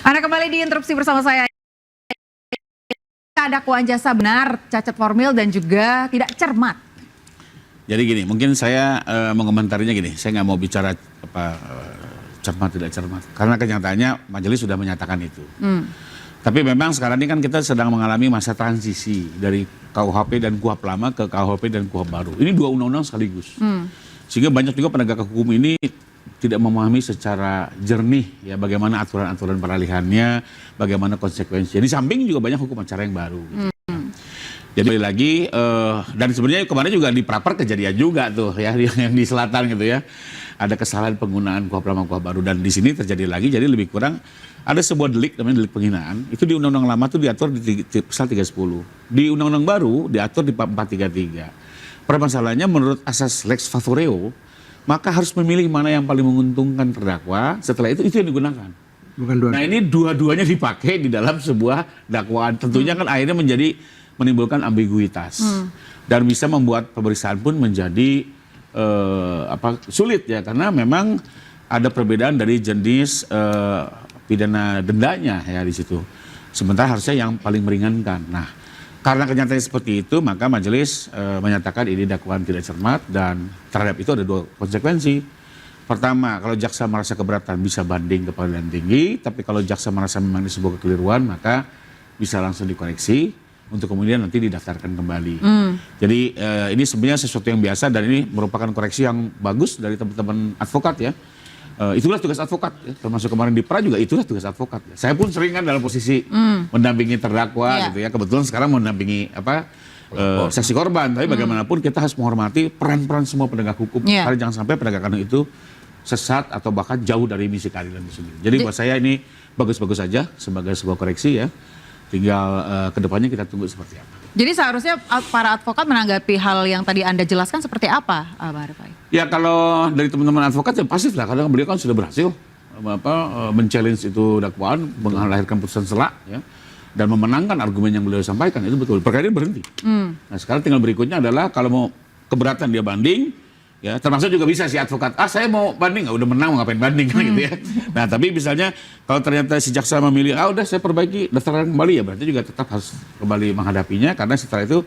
Anda kembali di interupsi bersama saya. Dakwaan jasa benar, cacat formil dan juga tidak cermat. Jadi gini, mungkin saya mengomentarinya gini, saya nggak mau bicara cermat tidak cermat, karena kenyataannya majelis sudah menyatakan itu. Tapi memang sekarang ini kan kita sedang mengalami masa transisi dari KUHP dan KUHP lama ke KUHP dan KUHP baru. Ini dua undang-undang sekaligus, sehingga banyak juga penegak hukum ini tidak memahami secara jernih ya bagaimana aturan-aturan peralihannya, bagaimana konsekuensinya. Di samping juga banyak hukum acara yang baru. Gitu. Jadi lagi dan sebenarnya kemarin juga di Praper kejadian juga tuh ya yang di selatan gitu ya. Ada kesalahan penggunaan KUHP lama KUHP baru dan di sini terjadi lagi, jadi lebih kurang ada sebuah delik namanya delik penghinaan. Itu di undang-undang lama tuh diatur di pasal 310. Di undang-undang baru diatur di 433. Permasalahannya menurut asas lex favoreo, maka harus memilih mana yang paling menguntungkan terdakwa. Setelah itu yang digunakan. Bukan dua. Nah ini dua-duanya dipakai di dalam sebuah dakwaan. Tentunya kan akhirnya menimbulkan ambiguitas dan bisa membuat pemeriksaan pun menjadi sulit ya, karena memang ada perbedaan dari jenis pidana dendanya ya di situ. Sementara harusnya yang paling meringankan. Nah, karena kenyataannya seperti itu, maka majelis menyatakan ini dakwaan tidak cermat dan terhadap itu ada dua konsekuensi. Pertama, kalau jaksa merasa keberatan bisa banding ke pengadilan tinggi, tapi kalau jaksa merasa memang ini sebuah kekeliruan, maka bisa langsung dikoreksi untuk kemudian nanti didaftarkan kembali. Jadi ini sebenarnya sesuatu yang biasa dan ini merupakan koreksi yang bagus dari teman-teman advokat ya. Itulah tugas advokat ya. Termasuk kemarin di pra juga itulah tugas advokat ya. Saya pun sering kan dalam posisi mendampingi terdakwa gitu ya. Kebetulan sekarang mendampingi saksi korban, tapi bagaimanapun kita harus menghormati peran-peran semua penegak hukum. Karena jangan sampai penegakan itu sesat atau bahkan jauh dari misi keadilan itu sendiri. Jadi buat saya ini bagus-bagus saja sebagai sebuah koreksi ya. Tinggal kedepannya kita tunggu seperti apa. Jadi seharusnya para advokat menanggapi hal yang tadi Anda jelaskan seperti apa, Bang Arifai? Ya kalau dari teman-teman advokat ya pasif lah, karena beliau kan sudah berhasil men-challenge itu dakwaan, melahirkan putusan sela ya, dan memenangkan argumen yang beliau sampaikan, itu betul. Perkara ini berhenti. Nah sekarang tinggal berikutnya adalah kalau mau keberatan dia banding, ya termasuk juga bisa si advokat, saya mau banding, udah menang mau ngapain banding kan gitu ya. Nah tapi misalnya kalau ternyata si jaksa memilih, udah saya perbaiki daftarkan kembali, ya berarti juga tetap harus kembali menghadapinya, karena setelah itu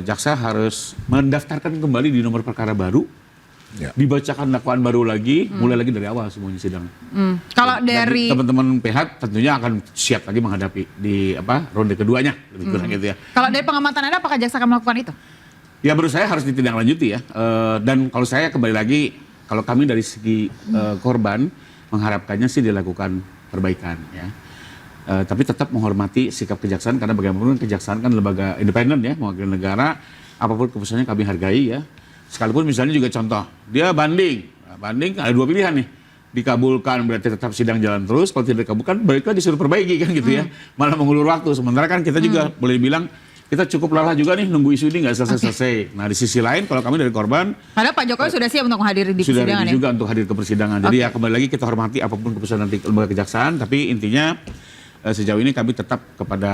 jaksa harus mendaftarkan kembali di nomor perkara baru, dibacakan dakwaan baru lagi, mulai lagi dari awal semuanya sidang. Kalau dari teman-teman PH tentunya akan siap lagi menghadapi di ronde keduanya, lebih kurang gitu ya. Kalau dari pengamatan Anda, apakah jaksa akan melakukan itu? Ya menurut saya harus ditindaklanjuti ya, dan kalau saya kembali lagi, kalau kami dari segi korban mengharapkannya sih dilakukan perbaikan ya, tapi tetap menghormati sikap kejaksaan, karena bagaimanapun kejaksaan kan lembaga independen ya, mewakili negara, apapun keputusannya kami hargai ya, sekalipun misalnya juga contoh, dia banding ada dua pilihan nih, dikabulkan berarti tetap sidang jalan terus, kalau tidak dikabulkan baiklah disuruh perbaiki kan gitu ya, malah mengulur waktu, sementara kan kita juga boleh bilang, kita cukup lelah juga nih nunggu isu ini nggak selesai-selesai. Nah di sisi lain kalau kami dari korban, padahal Pak Jokowi sudah siap untuk menghadiri di persidangan. Sudah juga untuk hadir ke persidangan. Jadi ya kembali lagi kita hormati apapun keputusan nanti lembaga kejaksaan. Tapi intinya sejauh ini kami tetap kepada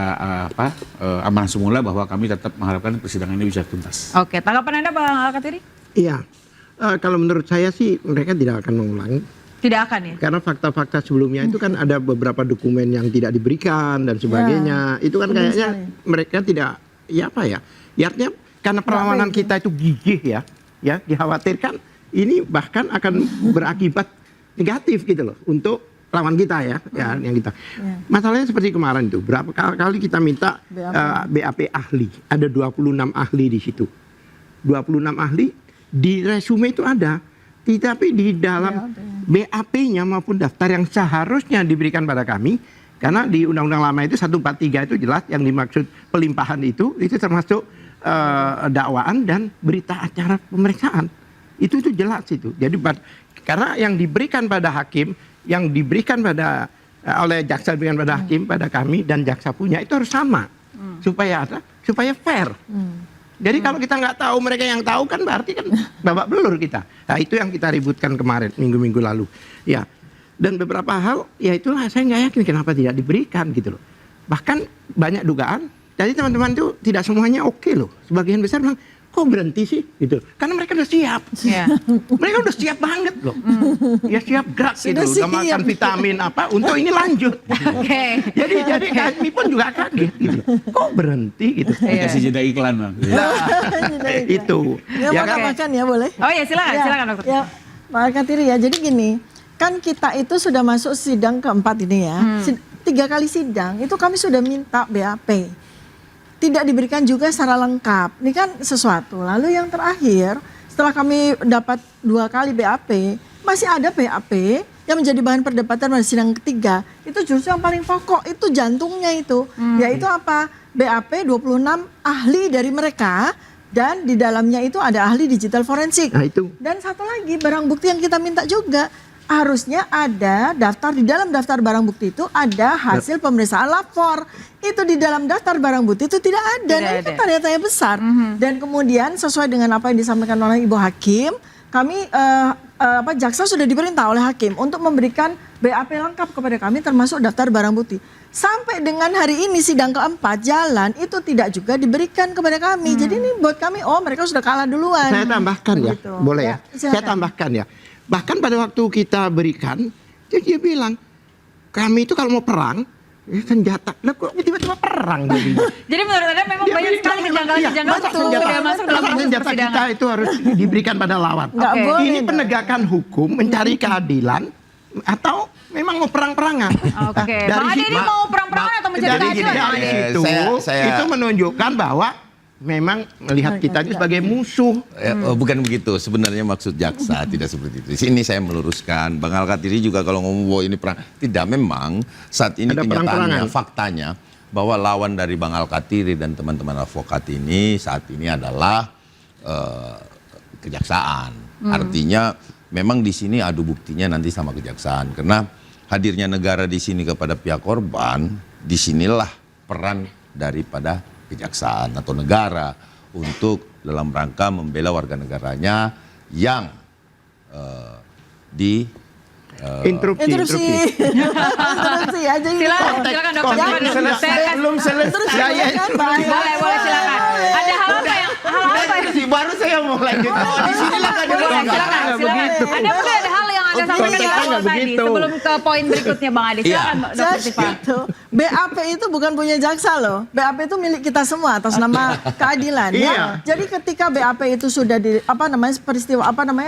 amanah semula bahwa kami tetap mengharapkan persidangan ini bisa tuntas. Oke, tanggapan Anda Bang Al-Kathiri? Iya, kalau menurut saya sih mereka tidak akan mengulangi. Tidak akan ya? Karena fakta-fakta sebelumnya itu kan ada beberapa dokumen yang tidak diberikan dan sebagainya. Itu kan kayaknya mereka tidak, ya artinya karena perlawanan kita itu gigih ya dikhawatirkan ini bahkan akan berakibat negatif gitu loh untuk lawan kita ya yang kita. Masalahnya seperti kemarin itu, berapa kali kita minta BAP ahli, ada 26 ahli di situ. 26 ahli di resume itu ada. Tetapi di dalam BAP-nya maupun daftar yang seharusnya diberikan pada kami, karena di Undang-Undang Lama itu 143 itu jelas yang dimaksud pelimpahan itu termasuk dakwaan dan berita acara pemeriksaan. Itu jelas itu. Jadi karena yang diberikan pada hakim, yang diberikan oleh jaksa diberikan pada hakim, pada kami dan jaksa punya itu harus sama supaya fair. Jadi kalau kita nggak tahu, mereka yang tahu kan berarti kan babak belur kita. Nah itu yang kita ributkan kemarin, minggu-minggu lalu. Ya, dan beberapa hal, ya itulah saya nggak yakin kenapa tidak diberikan gitu loh. Bahkan banyak dugaan, jadi teman-teman itu tidak semuanya oke loh. Sebagian besar bilang, kok berhenti sih gitu. Karena mereka udah siap. Iya. Mereka udah siap banget loh. Ya siap gerak gitu, Sudah sama makan siap. vitamin apa untuk ini lanjut. Oke. Jadi kami pun juga kaget gitu. Kok berhenti gitu. Iya. Kasih jeda iklan, Bang. Nah, itu. Ya, Ya makan, kan? makan ya boleh. Oh ya silakan, silakan dokter. Ya, Pak Alkatiri ya. Jadi gini, kan kita itu sudah masuk sidang keempat ini ya. 3 kali sidang itu kami sudah minta BAP. Tidak diberikan juga secara lengkap. Ini kan sesuatu. Lalu yang terakhir, setelah kami dapat 2 kali BAP, masih ada BAP yang menjadi bahan perdebatan pada sidang ketiga. Itu justru yang paling pokok, itu jantungnya itu. Yaitu apa? BAP 26 ahli dari mereka, dan di dalamnya itu ada ahli digital forensik. Nah itu. Dan satu lagi barang bukti yang kita minta juga, harusnya ada daftar, di dalam daftar barang bukti itu ada hasil pemeriksaan lapor. Itu di dalam daftar barang bukti itu tidak ada. Tidak Nah, ini ada. kan tanda-tanya besar. Dan kemudian sesuai dengan apa yang disampaikan oleh Ibu Hakim, kami jaksa sudah diperintah oleh hakim untuk memberikan BAP lengkap kepada kami termasuk daftar barang bukti. Sampai dengan hari ini sidang keempat jalan itu tidak juga diberikan kepada kami. Jadi ini buat kami, oh mereka sudah kalah duluan. Saya tambahkan ya, Begitu. boleh ya? Ya, silakan. Saya tambahkan ya. Bahkan pada waktu kita berikan, dia bilang, kami itu kalau mau perang, ya senjata. Lah kok tiba-tiba perang jadi? Jadi menurut Anda memang banyak sekali kejanggalan-kejanggalan Masa yang sudah masuk dalam proses senjata kita persidangan. itu harus diberikan pada lawan. Nggak Oke. boleh Ini dong. penegakan hukum, mencari keadilan, atau memang mau perang-perangan. Oke. Dari Bang Ade situ- ini mau perang-perangan atau mencari Dari keadilan, Bang Ade? situ, Saya- itu menunjukkan bahwa memang melihat kita itu sebagai musuh. Bukan begitu, sebenarnya maksud jaksa tidak seperti itu. Di sini saya meluruskan, Bang Alkatiri juga kalau ngomong bahwa ini perang, tidak, memang saat ini Ada kenyataannya, perang-perangan. faktanya bahwa lawan dari Bang Alkatiri dan teman-teman advokat ini saat ini adalah kejaksaan. Artinya memang di sini adu buktinya nanti sama kejaksaan, karena hadirnya negara di sini kepada pihak korban, disinilah peran daripada kejaksaan atau negara untuk dalam rangka membela warga negaranya yang Interupsi. Interupsi aja ini. Silakan, silakan dokter. Konteks Silakan. belum selesai. Ya, kan, Bang? Boleh silakan. Ada hal apa yang Baru saya mau lanjut. Oh, di sini lah kan Boleh, silakan. begitu. Ada mungkin ada hal yang Anda sampaikan di konteksnya awal nggak tadi begitu. sebelum ke poin berikutnya Bang Ade. Silakan Saya Dokter Siva. gitu. BAP itu bukan punya jaksa loh. BAP itu milik kita semua atas nama keadilan ya. Iya. Jadi ketika BAP itu sudah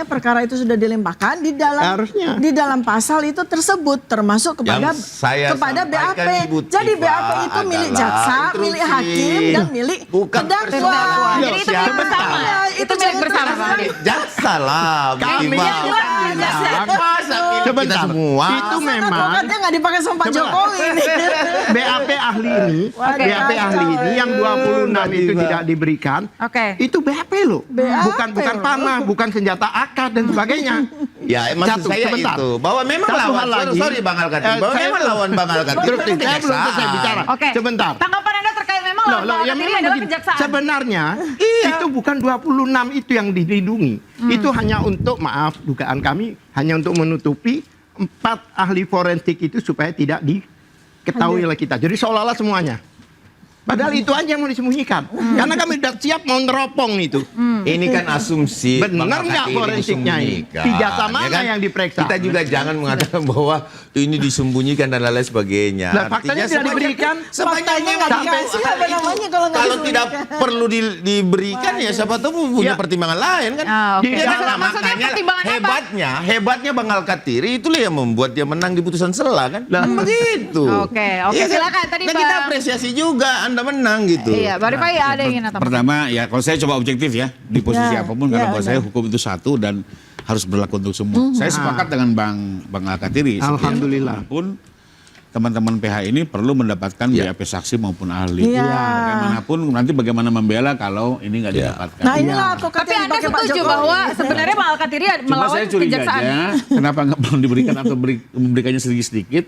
perkara itu sudah dilimpahkan di dalam Harusnya. di dalam pasal itu tersebut termasuk kepada Yang saya BAP. sampaikan, Ibu Jadi Tifa, BAP itu milik adalah jaksa, instruksi. milik hakim dan milik Bukan terdakwa. terdakwa. Jadi itu milik bersama. Itu milik bersama Bang Ade. Jaksa lah, Bu Kami Tifa. yang bilang, Masa milik kita sebentar, semua. itu memang Advokatnya nggak dipakai sama Pak Jokowi ini. BAP ahli ini, Oke. BAP ahli ini yang 26 itu tidak diberikan, Oke. itu BAP loh, bukan loh. panah, bukan senjata AK dan sebagainya. Ya, maksud Satu, saya sebentar. itu bahwa memang Satu lawan, hal lagi. sorry Bang Alkatiri, bahwa Saya memang belum- lawan Bang Alkatiri Terus, itu saya belum selesai kejaksaan. bicara. Oke. Sebentar. Tanggapan Anda terkait memang Loh, lawan loh, Bang yang Ade ini memang adalah begini. kejaksaan. Sebenarnya itu bukan 26 itu yang dilindungi. Itu hanya untuk, maaf, dugaan kami hanya untuk menutupi 4 ahli forensik itu supaya tidak diketahui oleh kita. Jadi seolah-olah semuanya. Padahal itu aja yang mau disembunyikan. Karena kami sudah siap mau neropong itu. Ini kan asumsi. Benar Bang nggak Alkatiri forensiknya ini? disembunyikan, Di jasa mana yang diperiksa? Kita juga jangan mengatakan bahwa ini disembunyikan dan lain sebagainya. Lah, faktanya tidak diberikan. Sepanjang Faktanya nggak memang dikasih, hal apa itu, namanya kalau nggak kalau tidak disembunyikan? perlu diberikan ya siapa tahu punya Ya. pertimbangan lain kan. Ah, oke. Ya, Maksudnya makanya pertimbangan apa? hebatnya Bang Alkatiri itulah yang membuat dia menang di putusan sela kan. Begitu. Oke, Iya kan? silakan. Tadi Nah, kita Bang- apresiasi juga Anda menang gitu. Iya, Bang Rifai ada yang ingin tambahkan. Pertama ya kalau saya coba objektif ya di posisi Ya, apapun karena ya, buat saya hukum itu satu dan harus berlaku untuk semua. Saya sepakat dengan Bang Alkatiri. Alhamdulillah. Pun teman-teman PH ini perlu mendapatkan Ya. BAP saksi maupun ahli. Iya. Bagaimanapun nanti bagaimana membela kalau ini nggak Ya. didapatkan. Nah inilah advokat Tapi yang Anda dipakai Pak setuju Jokowi. bahwa sebenarnya Bang Alkatiri Cuma melawan saya kejaksaan. curiganya kenapa nggak belum diberikan atau memberikannya sedikit-sedikit.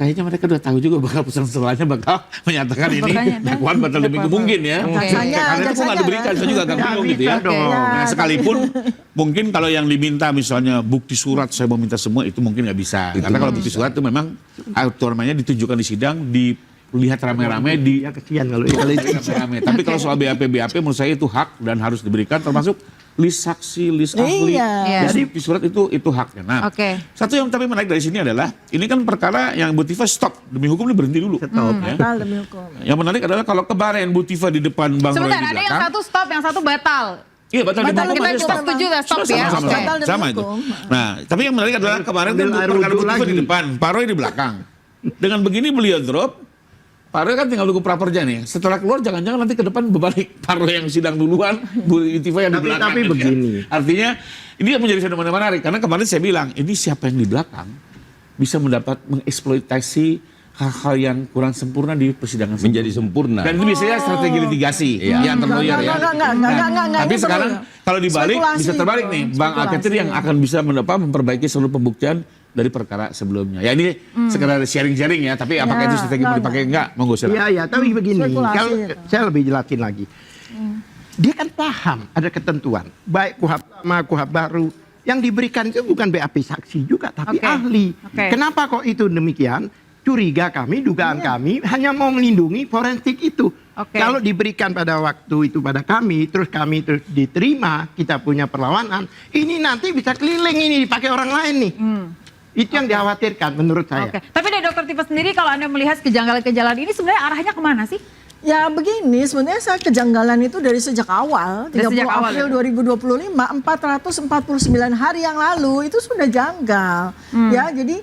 Kayaknya mereka udah tahu juga bakal putusan selanya bakal menyatakan ini Makanya, dakwaan batal demi mungkin ya. Oke. Karena itu kok nggak Jaksanya diberikan, saya juga agak Nggak bingung gitu bisa ya. dong. Nah sekalipun mungkin kalau yang diminta misalnya bukti surat saya mau minta semua itu mungkin nggak bisa. Karena kalau bukti surat itu memang aturannya ditunjukkan di sidang lihat rame-rame di Ya kesian kalau itu. rame-rame. Tapi kalau soal BAP menurut saya itu hak dan harus diberikan, termasuk list saksi, list ahli. Iya. Jadi di surat itu haknya. Nah, Oke. satu yang tapi menarik dari sini adalah ini kan perkara yang Bu Tifa stop demi hukum ini berhenti dulu. Stop. Ya. Batal demi hukum. Yang menarik adalah kalau kemarin Bu Tifa di depan Bang Roy Sebentar, di ada yang belakang. satu stop, yang satu batal. Iya batal demi Batal hukum. Kita ada kita stop. setuju ya stop ya. Sama-sama. Oke. Batal demi Sama itu. hukum. Nah, tapi yang menarik adalah kemarin kan Ambil air perkara Bu wudhu Tifa di lagi. depan, Pak Roy di belakang. Dengan begini beliau drop, Pak Roy kan tinggal tunggu praperja nih. Setelah keluar jangan-jangan nanti ke depan berbalik Pak Roy yang sidang duluan, Bu Tifa yang di belakang. Tapi kan, ya. begini. Artinya ini menjadi fenomena menarik karena kemarin saya bilang ini siapa yang di belakang bisa mendapat mengeksploitasi hal-hal yang kurang sempurna di persidangan Menjadi sempurna. dan itu biasanya strategi litigasi ya antar lawyer ya. Enggak, Tapi ini sekarang perlu. kalau dibalik Spekulasi bisa terbalik itu, nih, Bang Alketir spekulasi. yang akan bisa memperbaiki seluruh pembuktian dari perkara sebelumnya. Ya ini sekedar sharing-sharing ya, tapi apakah itu strategi mau dipakai enggak? Monggo silakan. Iya, iya, tapi begini, Spekulasi kalau itu. saya lebih jelasin lagi. Dia kan paham ada ketentuan, baik kuhab lama, kuhab baru. Yang diberikan itu bukan BAP saksi juga, tapi Oke. ahli. Oke. Kenapa kok itu demikian? Curiga kami, dugaan kami hanya mau melindungi forensik itu. Oke. Kalau diberikan pada waktu itu pada kami terus diterima, kita punya perlawanan, ini nanti bisa keliling ini dipakai orang lain nih. Itu yang dikhawatirkan menurut saya. Oke. Tapi dari Dokter Tifa sendiri kalau Anda melihat kejanggalan-kejanggalan ini sebenarnya arahnya kemana sih? Ya begini, sebenarnya saya kejanggalan itu dari sejak awal, Dari 30 sejak awal, April ya? 2025, 449 hari yang lalu itu sudah janggal. Ya, jadi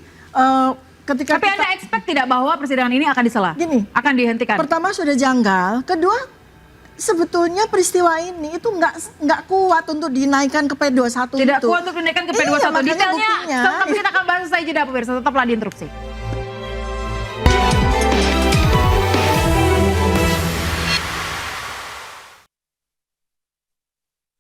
ketika Tapi Anda expect tidak bahwa persidangan ini akan disela? Gini. Akan dihentikan? pertama sudah janggal, kedua sebetulnya peristiwa ini itu nggak kuat untuk dinaikkan ke P21 Tidak itu. kuat untuk dinaikkan ke P21. Iya, makanya Detailnya, buktinya. tapi kita akan bahas usai jeda pemirsa. Tetaplah di Interupsi.